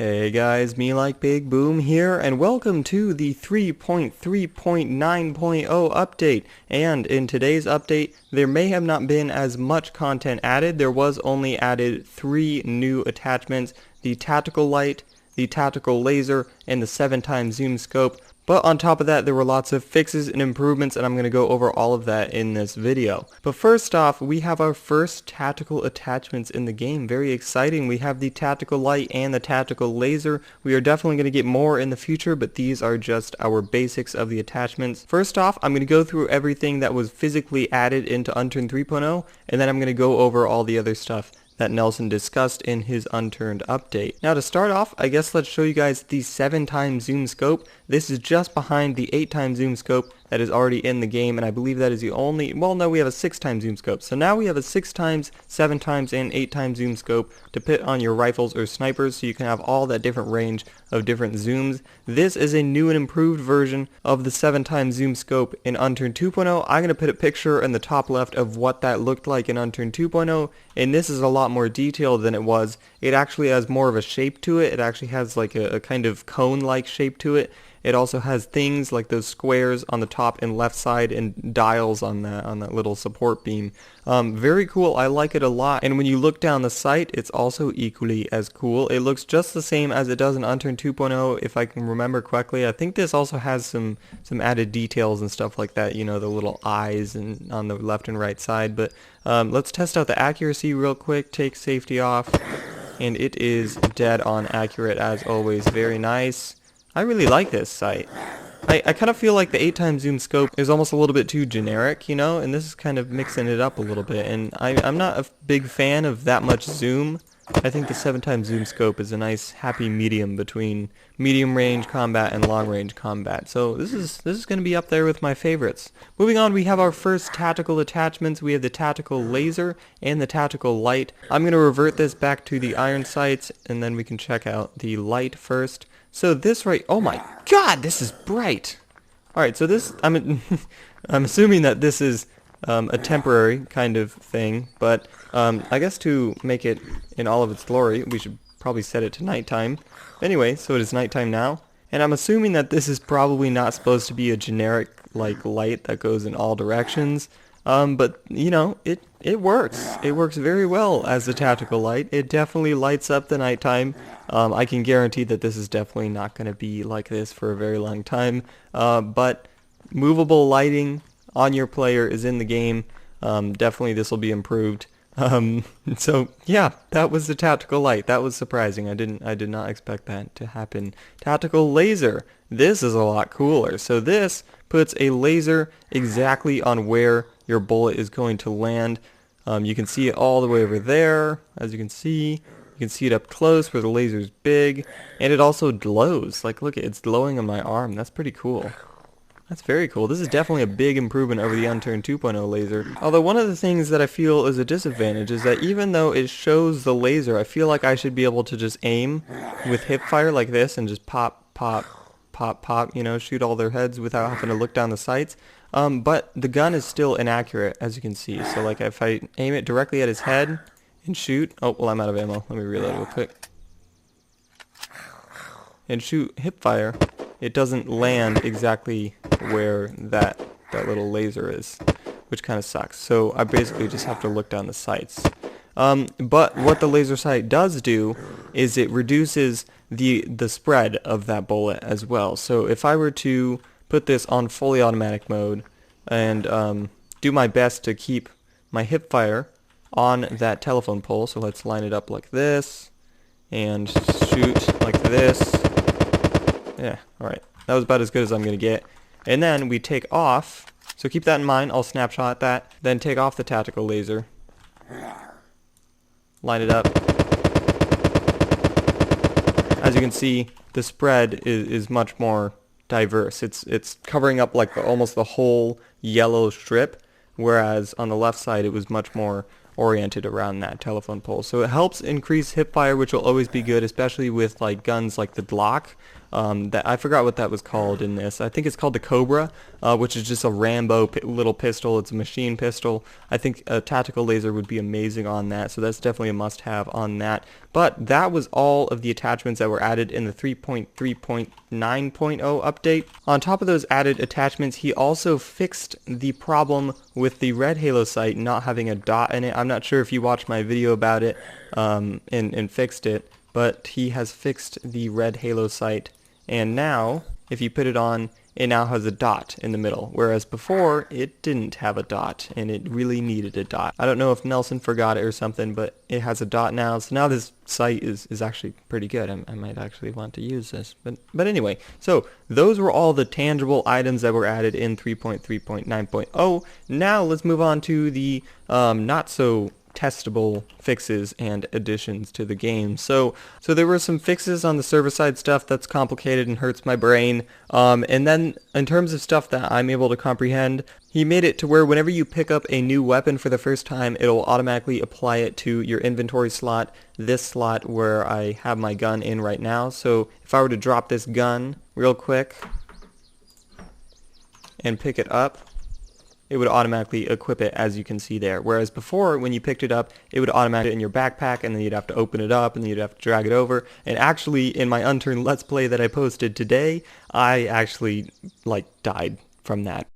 Hey guys, MeLikeBigBoom here, and welcome to the 3.3.9.0 update. And in today's update, there may have not been as much content added. There was only added 3 new attachments: the tactical light, the tactical laser, and the 7x zoom scope. But on top of that, there were lots of fixes and improvements, and I'm going to go over all of that in this video. But first off, we have our first tactical attachments in the game. Very exciting. We have the tactical light and the tactical laser. We are definitely going to get more in the future, but these are just our basics of the attachments. First off, I'm going to go through everything that was physically added into Unturned 3.0, and then I'm going to go over all the other stuff that Nelson discussed in his Unturned update. Now to start off, I guess let's show you guys the 7x zoom scope. This is just behind the 8x zoom scope that is already in the game, and I believe that is the only, well no, we have a 6x zoom scope. So now we have a 6x, 7x, and 8x zoom scope to put on your rifles or snipers, so you can have all that different range of different zooms. This is a new and improved version of the 7x zoom scope in Unturned 2.0. I'm going to put a picture in the top left of what that looked like in Unturned 2.0, and this is a lot more detailed than it was. It actually has more of a shape to it. It actually has like a kind of cone-like shape to it. It also has things like those squares on the top and left side and dials on that little support beam. Very cool. I like it a lot. And when you look down the sight, it's also equally as cool. It looks just the same as it does in Unturned 2.0, if I can remember correctly. I think this also has some added details and stuff like that. You know, the little eyes and on the left and right side. But let's test out the accuracy real quick. Take safety off, and it is dead on accurate as always. Very nice. I really like this sight. I kind of feel like the 8x zoom scope is almost a little bit too generic, you know, and this is kind of mixing it up a little bit, and I'm not a big fan of that much zoom. I think the 7x zoom scope is a nice happy medium between medium range combat and long range combat. So this is going to be up there with my favorites. Moving on, we have our first tactical attachments. We have the tactical laser and the tactical light. I'm going to revert this back to the iron sights, and then we can check out the light first. So this right, oh my god, this is bright. Alright, so this, I'm assuming that this is a temporary kind of thing, but I guess to make it in all of its glory, we should probably set it to nighttime. Anyway, so it is nighttime now, and I'm assuming that this is probably not supposed to be a generic like light that goes in all directions, but you know, it works. It works very well as a tactical light. It definitely lights up the nighttime. I can guarantee that this is definitely not going to be like this for a very long time, but movable lighting on your player is in the game. Definitely this will be improved. So yeah, that was the tactical light. That was surprising. I did not expect that to happen. Tactical laser. This is a lot cooler. So this puts a laser exactly on where your bullet is going to land. You can see it all the way over there, as you can see. You can see it up close where the laser's big, and it also glows. Like, look, it's glowing on my arm. That's pretty cool. That's very cool. This is definitely a big improvement over the Unturned 2.0 laser. Although one of the things that I feel is a disadvantage is that even though it shows the laser, I feel like I should be able to just aim with hip fire like this and just pop, pop, pop, pop, you know, shoot all their heads without having to look down the sights. But the gun is still inaccurate, as you can see. So like if I aim it directly at his head and shoot, oh, well, I'm out of ammo. Let me reload real quick. And shoot hip fire, it doesn't land exactly where that little laser is, which kind of sucks. So I basically just have to look down the sights. But what the laser sight does do is it reduces the spread of that bullet as well. So if I were to put this on fully automatic mode and do my best to keep my hip fire on that telephone pole, so let's line it up like this and shoot like this. Yeah, alright. That was about as good as I'm going to get. And then we take off, so keep that in mind, I'll snapshot that, then take off the tactical laser. Line it up. As you can see, the spread is much more diverse. It's covering up like almost the whole yellow strip, whereas on the left side it was much more oriented around that telephone pole. So it helps increase hip fire, which will always be good, especially with like guns like the Glock. that I forgot what that was called in this. I think it's called the Cobra, which is just a Rambo little pistol. It's a machine pistol. I think a tactical laser would be amazing on that, so that's definitely a must-have on that. But that was all of the attachments that were added in the 3.3.9.0 update. On top of those added attachments, he also fixed the problem with the red halo sight not having a dot in it. I'm not sure if you watched my video about it and fixed it, but he has fixed the red halo sight, and now if you put it on, it now has a dot in the middle, whereas before it didn't have a dot and it really needed a dot. I don't know if Nelson forgot it or something, but it has a dot now, so now this sight is actually pretty good. I might actually want to use this, but anyway, so those were all the tangible items that were added in 3.3.9.0. Now let's move on to the not so testable fixes and additions to the game. So there were some fixes on the server side stuff that's complicated and hurts my brain, and then in terms of stuff that I'm able to comprehend, he made it to where whenever you pick up a new weapon for the first time, it'll automatically apply it to your inventory slot, this slot where I have my gun in right now. So if I were to drop this gun real quick and pick it up, it would automatically equip it, as you can see there. Whereas before, when you picked it up, it would automatically in your backpack, and then you'd have to open it up, and then you'd have to drag it over. And actually, in my Unturned Let's Play that I posted today, I actually, died from that.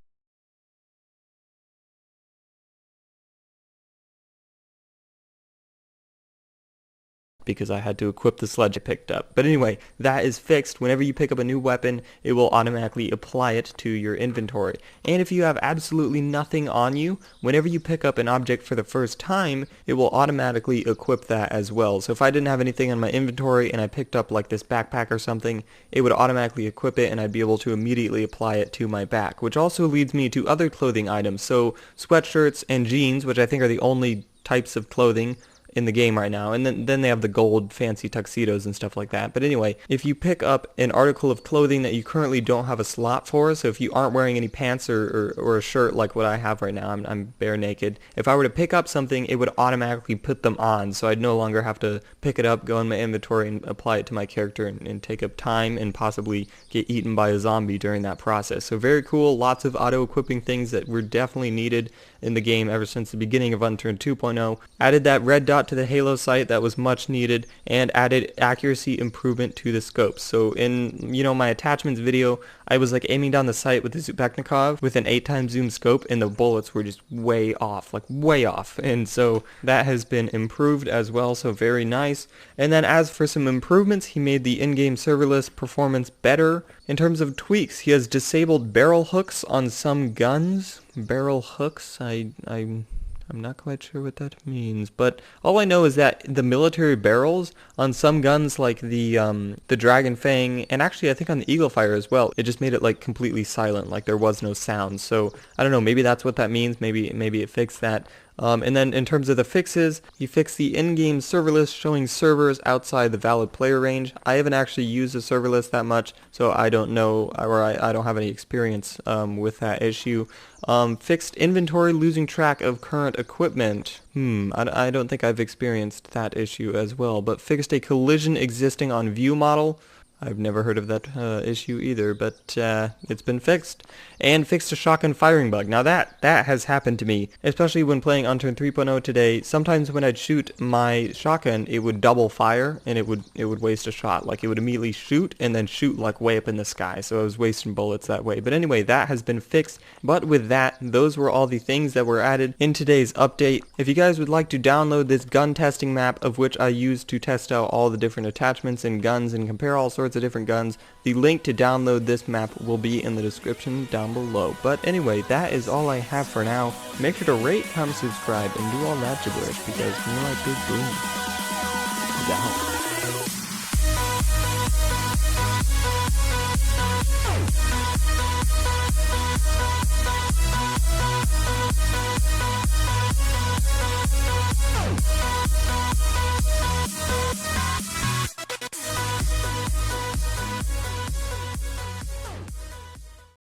Because I had to equip the sledge I picked up. But anyway, that is fixed. Whenever you pick up a new weapon, it will automatically apply it to your inventory. And if you have absolutely nothing on you, whenever you pick up an object for the first time, it will automatically equip that as well. So if I didn't have anything in my inventory and I picked up like this backpack or something, it would automatically equip it and I'd be able to immediately apply it to my back, which also leads me to other clothing items. So sweatshirts and jeans, which I think are the only types of clothing in the game right now, and then they have the gold fancy tuxedos and stuff like that. But anyway, if you pick up an article of clothing that you currently don't have a slot for, so if you aren't wearing any pants or a shirt like what I have right now, I'm bare naked, if I were to pick up something, it would automatically put them on, so I'd no longer have to pick it up, go in my inventory and apply it to my character and take up time and possibly get eaten by a zombie during that process. So very cool, lots of auto-equipping things that were definitely needed in the game ever since the beginning of Unturned 2.0. Added that red dot to the halo sight that was much needed, and added accuracy improvement to the scopes. So in my attachments video, I was aiming down the sight with the Zupeknikov with an 8x zoom scope, and the bullets were just way off, way off. And so that has been improved as well, so very nice. And then as for some improvements, he made the in-game serverless performance better. In terms of tweaks, he has disabled barrel hooks on some guns. Barrel hooks? I'm not quite sure what that means, but all I know is that the military barrels on some guns like the Dragon Fang, and actually I think on the Eagle Fire as well, it just made it completely silent, there was no sound. So I don't know, maybe that's what that means, maybe it fixed that. And then in terms of the fixes, he fixed the in-game serverless showing servers outside the valid player range. I haven't actually used the serverless that much, so I don't know, or I don't have any experience with that issue. Fixed inventory losing track of current equipment. I don't think I've experienced that issue as well, but fixed a collision existing on view model. I've never heard of that issue either, but it's been fixed. And fixed a shotgun firing bug. Now that has happened to me, especially when playing Unturned 3.0 today. Sometimes when I'd shoot my shotgun, it would double fire, and it would waste a shot. It would immediately shoot, and then shoot way up in the sky, so I was wasting bullets that way. But anyway, that has been fixed. But with that, those were all the things that were added in today's update. If you guys would like to download this gun testing map, of which I used to test out all the different attachments and guns and compare all sorts of different guns, the link to download this map will be in the description down below. But anyway, that is all I have for now. Make sure to rate, comment, subscribe, and do all that gibberish, because MeLikeBigBoom is out.